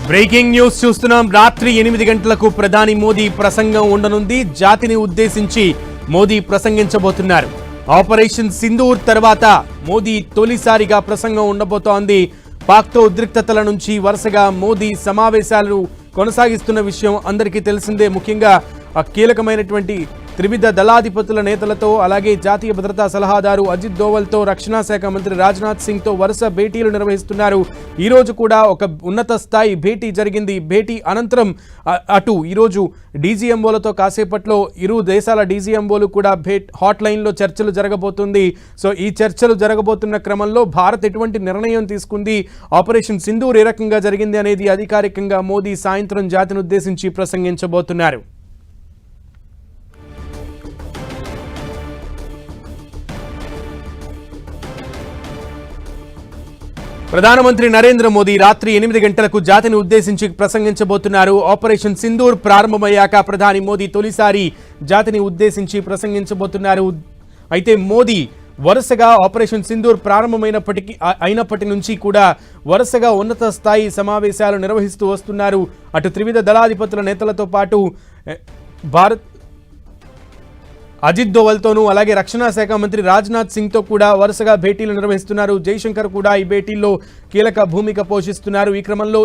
Breaking news చూస్తున్నాం. రాత్రి 8 గంటలకు ప్రధాని మోదీ ప్రసంగం ఉండనుంది. జాతిని ఉద్దేశించి మోదీ ప్రసంగించబోతున్నారు. ఆపరేషన్ సింధూర్ తర్వాత మోదీ తొలిసారిగా ప్రసంగం ఉండబోతోంది. పాక్తో ఉద్రిక్తతల నుంచి వరుసగా మోదీ సమావేశాలు కొనసాగిస్తున్న విషయం అందరికీ తెలిసిందే. ముఖ్యంగా కీలకమైనటువంటి త్రివిధ దళాధిపతుల నేతలతో, అలాగే జాతీయ భద్రతా సలహాదారు అజిత్ దోవల్తో, రక్షణ శాఖ మంత్రి రాజ్నాథ్ సింగ్తో వరుస భేటీలు నిర్వహిస్తున్నారు. ఈ రోజు కూడా ఒక ఉన్నత స్థాయి భేటీ జరిగింది. భేటీ అనంతరం ఈరోజు డీజీఎంఓలతో కాసేపట్లో ఇరు దేశాల డీజీఎంఓలు కూడా హాట్ లైన్లో చర్చలు జరగబోతుంది. సో ఈ చర్చలు జరగబోతున్న క్రమంలో భారత్ ఎటువంటి నిర్ణయం తీసుకుంది, ఆపరేషన్ సింధూర్ ఏ రకంగా జరిగింది అనేది అధికారికంగా మోదీ సాయంత్రం జాతిని ఉద్దేశించి ప్రసంగించబోతున్నారు. ప్రధానమంత్రి నరేంద్ర మోదీ రాత్రి 8 గంటలకు జాతిని ఉద్దేశించి ప్రసంగించబోతున్నారు. ఆపరేషన్ సింధూర్ ప్రారంభమయ్యాక ప్రధాని మోదీ తొలిసారి జాతిని ఉద్దేశించి ప్రసంగించబోతున్నారు. అయితే మోదీ వరుసగా ఆపరేషన్ సింధూర్ అయినప్పటి నుంచి కూడా వరుసగా ఉన్నత స్థాయి సమావేశాలు నిర్వహిస్తూ వస్తున్నారు. అటు త్రివిధ దళాధిపతుల నేతలతో పాటు అజిత్ దోవల్తోనూ, అలాగే రక్షణ శాఖ మంత్రి రాజ్నాథ్ సింగ్తో కూడా వరుసగా భేటీలు నిర్వహిస్తున్నారు. జైశంకర్ కూడా ఈ భేటీల్లో కీలక భూమిక పోషిస్తున్నారు. ఈ క్రమంలో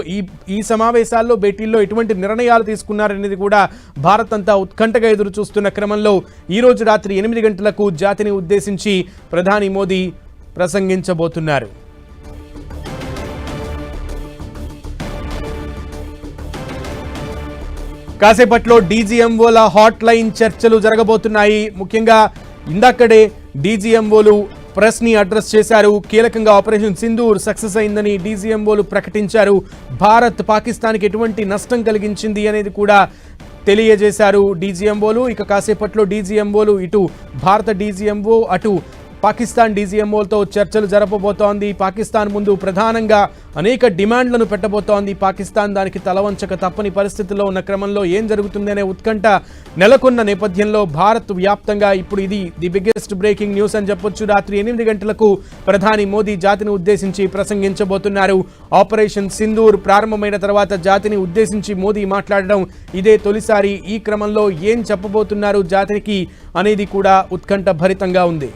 ఈ సమావేశాల్లో భేటీల్లో ఎటువంటి నిర్ణయాలు తీసుకున్నారనేది కూడా భారత్ అంతా ఉత్కంఠగా ఎదురు చూస్తున్న క్రమంలో ఈరోజు రాత్రి 8 గంటలకు జాతిని ఉద్దేశించి ప్రధాని మోదీ ప్రసంగించబోతున్నారు. కాసేపట్లో డీజీఎంఓల హాట్ లైన్ చర్చలు జరగబోతున్నాయి. ముఖ్యంగా ఇందాకడే డీజీఎంఓలు ప్రెస్ ని అడ్రస్ చేశారు. కీలకంగా ఆపరేషన్ సింధూర్ సక్సెస్ అయిందని డీజీఎంఓలు ప్రకటించారు. భారత్ పాకిస్తాన్కి ఎటువంటి నష్టం కలిగించింది అనేది కూడా తెలియజేశారు డీజీఎంఓలు. ఇక కాసేపట్లో డీజీఎంఓలు ఇటు భారత డీజీఎంఓ అటు పాకిస్తాన్ డీజీఎంఓలతో చర్చలు జరపబోతోంది. పాకిస్తాన్ ముందు ప్రధానంగా అనేక డిమాండ్లను పెట్టబోతోంది. పాకిస్తాన్ దానికి తలవంచక తప్పని పరిస్థితుల్లో ఉన్న క్రమంలో ఏం జరుగుతుందనే ఉత్కంఠ నెలకొన్న నేపథ్యంలో భారత్ వ్యాప్తంగా ఇప్పుడు ఇది ది బిగ్గెస్ట్ బ్రేకింగ్ న్యూస్ అని చెప్పొచ్చు. రాత్రి 8 గంటలకు ప్రధాని మోదీ జాతిని ఉద్దేశించి ప్రసంగించబోతున్నారు. ఆపరేషన్ సింధూర్ ప్రారంభమైన తర్వాత జాతిని ఉద్దేశించి మోదీ మాట్లాడడం ఇదే తొలిసారి. ఈ క్రమంలో ఏం చెప్పబోతున్నారు జాతికి అనేది కూడా ఉత్కంఠ భరితంగా ఉంది.